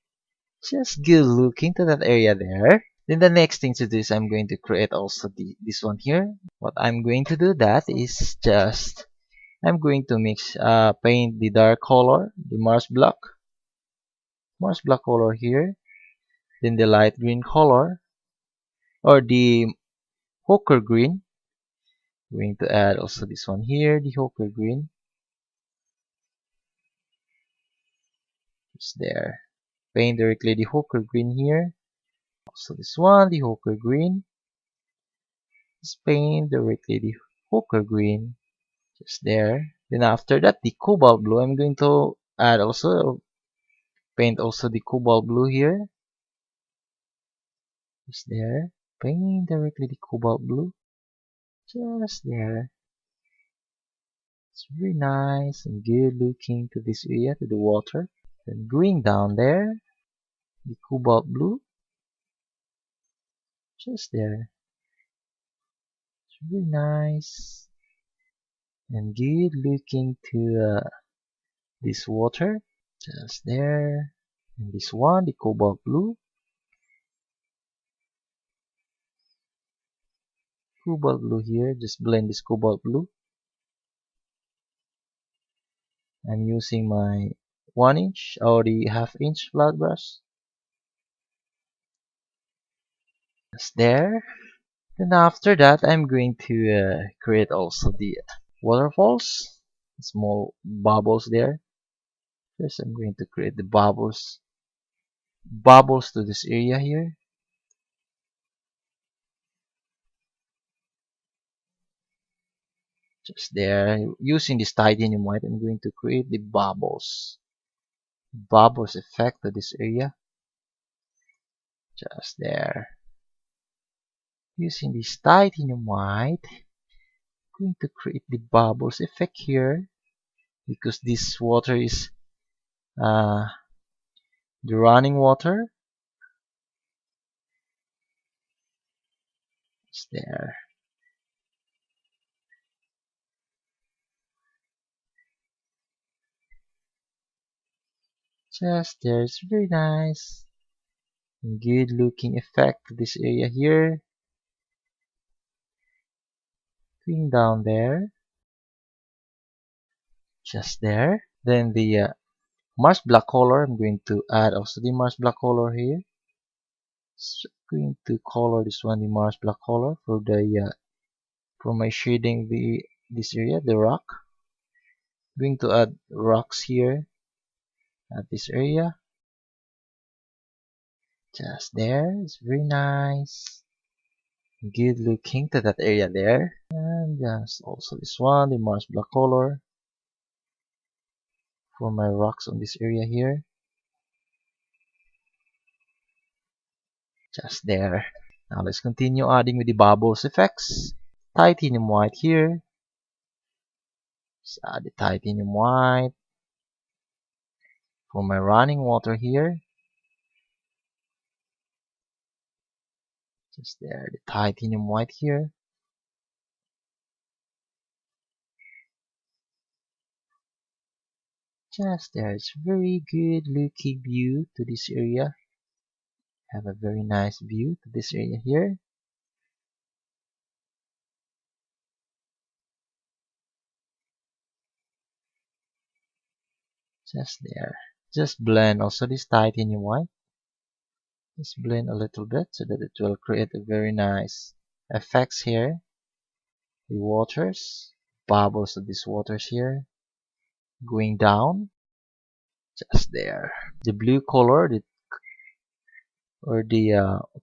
Just good looking to that area there. Then the next thing to do is I'm going to create also this one here. What I'm going to do that is just I'm going to paint the dark color, the Mars block color here. Then the light green color or the ochre green. I'm going to add also this one here, the ochre green. Just there. Paint directly the ochre green here. Also this one, the ochre green. Just paint directly the ochre green. Just there. Then after that, the cobalt blue, I'm going to add also paint also the cobalt blue here. Just there. Paint directly the cobalt blue. Just there. It's very nice and good looking to this area, to the water. Then going down there, the cobalt blue. Just there. It's very nice and good looking to this water. Just there. And this one, the cobalt blue. Cobalt blue here. Just blend this cobalt blue. I'm using my 1" or the ½ flat brush. Just there. Then after that, I'm going to create also the waterfalls, small bubbles there. First, I'm going to create the bubbles to this area here. Just there. Using this titanium white, I'm going to create the bubbles effect to this area. Just there. Using this titanium white, I'm going to create the bubbles effect here because this water is the running water. Just there. Just there. It's very nice and good looking effect to this area here. Going down there. Just there. Then the Mars black color, I'm going to add also the Mars black color here. So going to color this one the Mars black color for the for my shading this area, the rock. Going to add rocks here at this area. Just there. It's very nice. Good looking to that area there. And just also this one, the Mars black color for my rocks on this area here. Just there. Now let's continue adding with the bubbles effects. Titanium white here. Just add the titanium white. For my running water here. Just there, the titanium white here. Just there, it's very good looking view to this area. Have a very nice view to this area here. Just there. Just blend also this titanium white. Just blend a little bit so that it will create a very nice effects here. The waters, bubbles of these waters here, going down. Just there. The blue color, the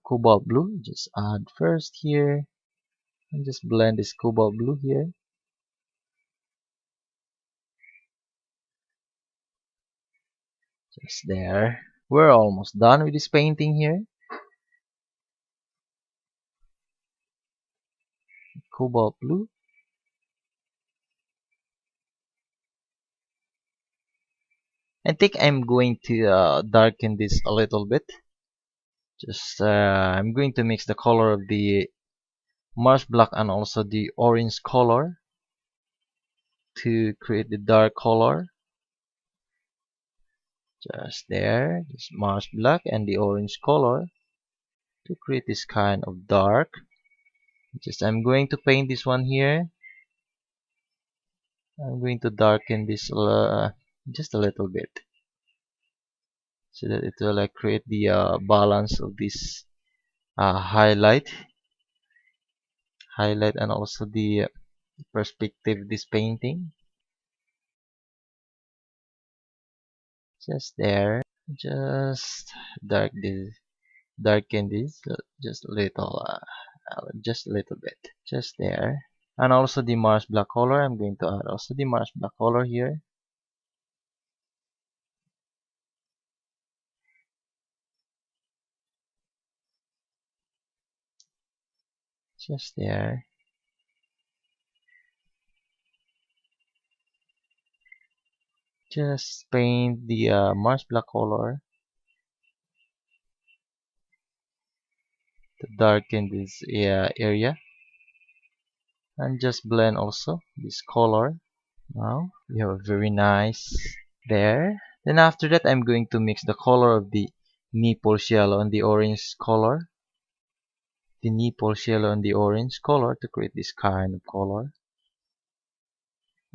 cobalt blue, just add first here, and just blend this cobalt blue here. Just there. We're almost done with this painting here. Cobalt blue. I think I'm going to darken this a little bit. Just I'm going to mix the color of the Mars black and also the orange color to create the dark color. Just there, this Mars black and the orange color to create this kind of dark. Just I'm going to paint this one here. I'm going to darken this just a little bit so that it will create the balance of this highlight and also the perspective of this painting. Just there, just darken this just a little, just a little bit, just there. And also the Mars black color, I'm going to add also the Mars black color here. Just there. Just paint the Mars black color to darken this area, and just blend also this color. Now we have a very nice there. Then after that, I'm going to mix the color of the Naples yellow and the orange color. The Naples yellow and the orange color to create this kind of color.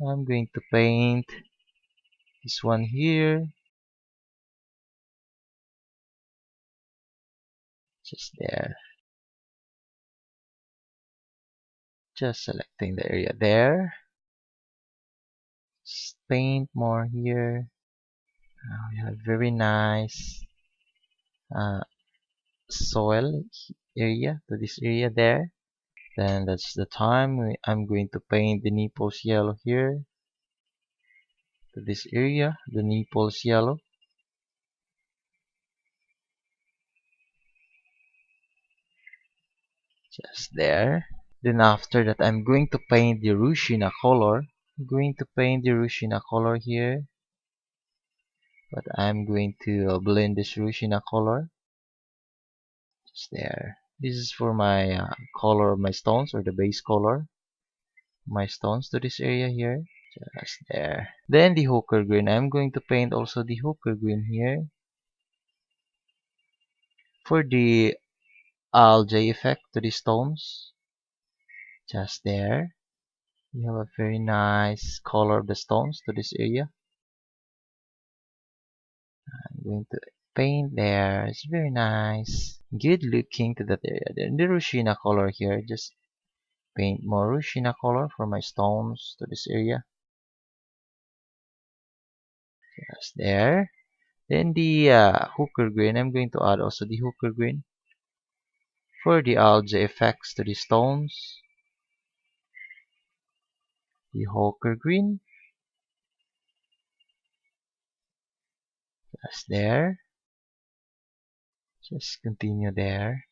I'm going to paint this one here. Just there. Just selecting the area there. Just paint more here. Now we have very nice soil area to this area there. Then that's the time I'm going to paint the Naples yellow here to this area, the Naples yellow. Just there. Then after that, I'm going to paint the Rushina color. I'm going to paint the Rushina color here, but I'm going to blend this Rushina color. Just there. This is for my color of my stones, or the base color. My stones to this area here. Just there. Then the hooker green. I'm going to paint also the hooker green here for the algae effect to the stones. Just there. You have a very nice color of the stones to this area. I'm going to paint there. It's very nice. Good looking to that area. Then the Rushina color here. Just paint more Rushina color for my stones to this area. Just there. Then the hooker green. I'm going to add also the hooker green for the algae effects to the stones. The hooker green. Just there. Just continue there.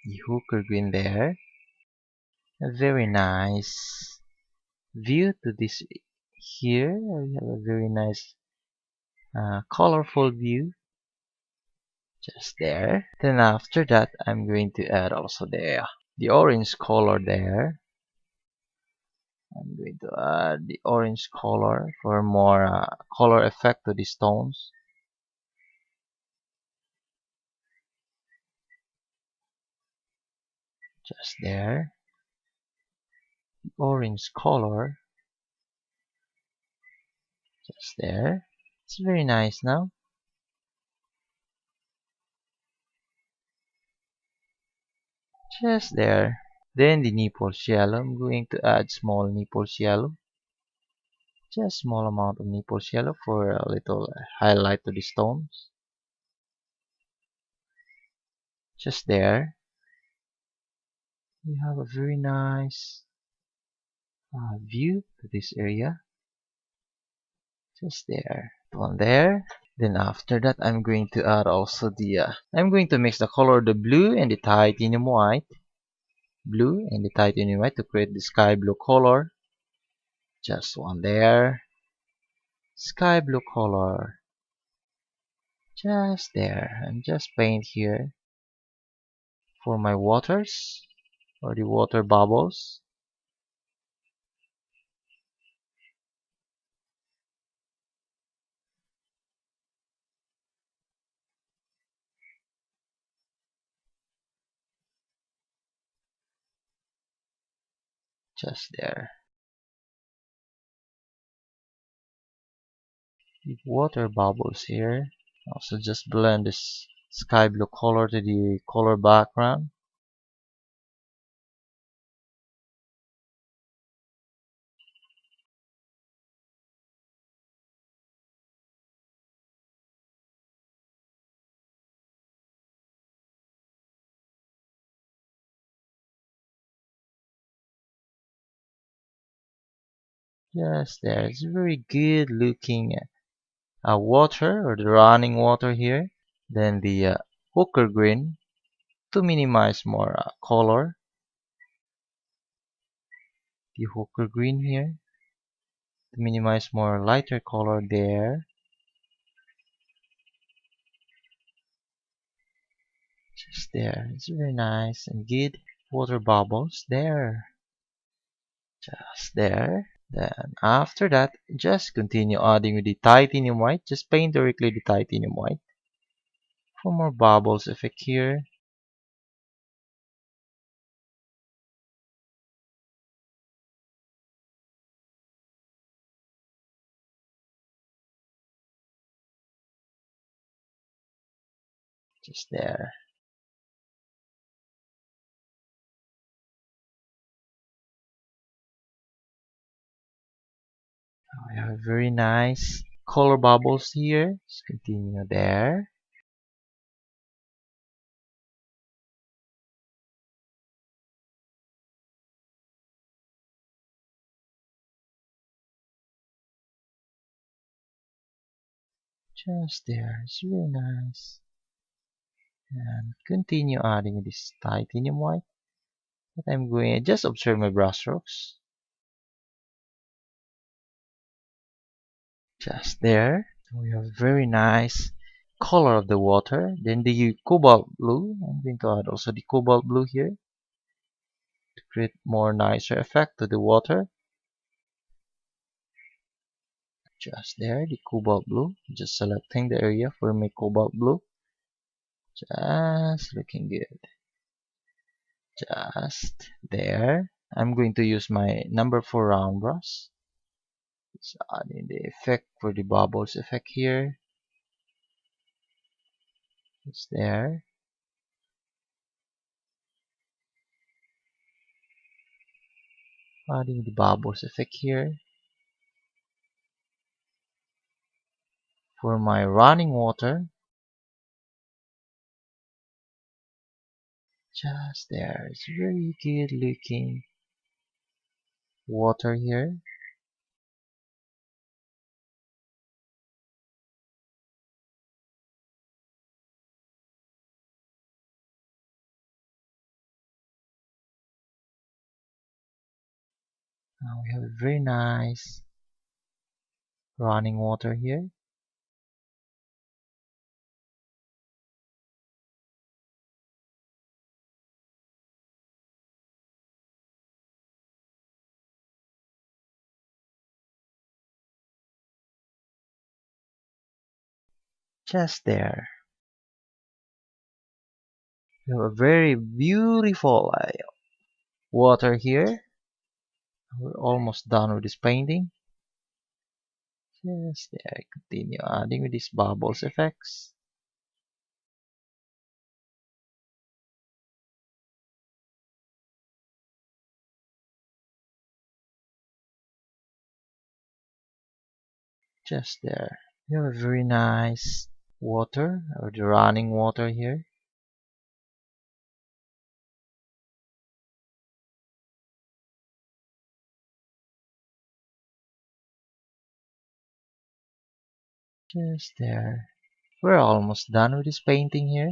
the hooker green there. A very nice view to this here. We have a very nice colorful view just there. Then after that, I'm going to add also the orange color there. I'm going to add the orange color for more color effect to the stones. Just there. The orange color. Just there. It's very nice now. Just there. Then the Naples Yellow. I'm going to add small Naples Yellow. Just small amount of Naples Yellow for a little highlight to the stones. Just there. We have a very nice view to this area. Just there. One there. Then after that, I'm going to add also I'm going to mix the color the blue and the titanium white. Blue and the titanium white to create the sky blue color. Just one there. Sky blue color. Just there. And just paint here for my waters or the water bubbles. Just there. The water bubbles here. Also just blend this sky blue color to the color background. Yes, there. It's very good looking water or the running water here. Then the hooker green to minimize more color. The hooker green here to minimize more lighter color there. Just there. It's very nice and good. Water bubbles there. Just there. Then after that, just continue adding with the titanium white. Just paint directly the titanium white for more bubbles effect here. Just there. We have very nice color bubbles here. Just continue there. Just there. It's very nice. And continue adding this titanium white. But I'm going to just observe my brush strokes. Just there. We have very nice color of the water. Then the cobalt blue. I'm going to add also the cobalt blue here to create more nicer effect to the water. Just there, the cobalt blue. Just selecting the area for my cobalt blue. Just looking good. Just there. I'm going to use my number 4 round brush. Just adding the effect for the bubbles effect here. It's there. Adding the bubbles effect here. For my running water. Just there. It's very good looking water here. Now we have a very nice running water here. Just there. We have a very beautiful water here. We're almost done with this painting. Just there. Continue adding with these bubbles effects. Just there. We have a very nice water, or the running water here. Just there. We're almost done with this painting here.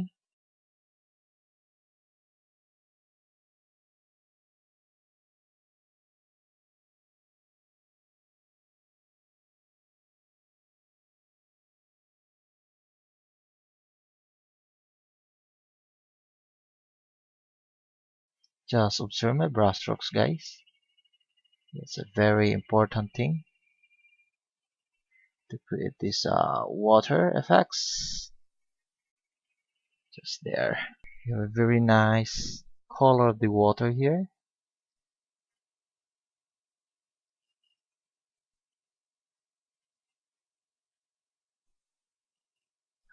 Just observe my brush strokes, guys. It's a very important thing to create these water effects. Just there. You have a very nice color of the water here.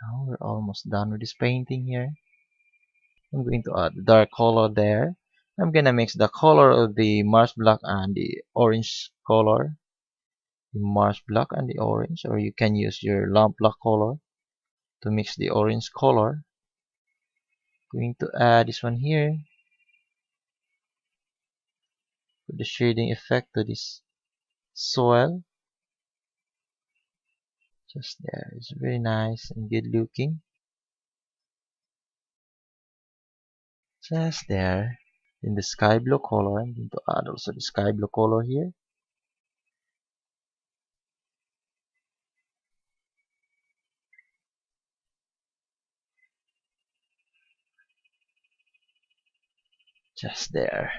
Now we're almost done with this painting here. I'm going to add the dark color there. I'm gonna mix the color of the Mars black and the orange color. The Mars black and the orange, or you can use your lamp black color to mix the orange color. Going to add this one here for the shading effect to this soil. Just there. It's very nice and good looking. Just there. In the sky blue color, I'm going to add also the sky blue color here. Just there.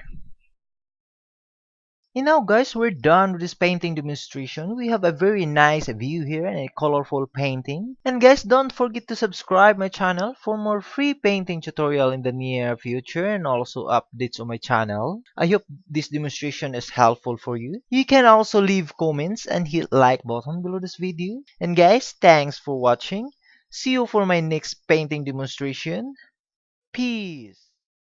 And now guys, we're done with this painting demonstration. We have a very nice view here and a colorful painting. And guys, don't forget to subscribe my channel for more free painting tutorial in the near future and also updates on my channel. I hope this demonstration is helpful for you. You can also leave comments and hit like button below this video. And guys, thanks for watching. See you for my next painting demonstration. Peace.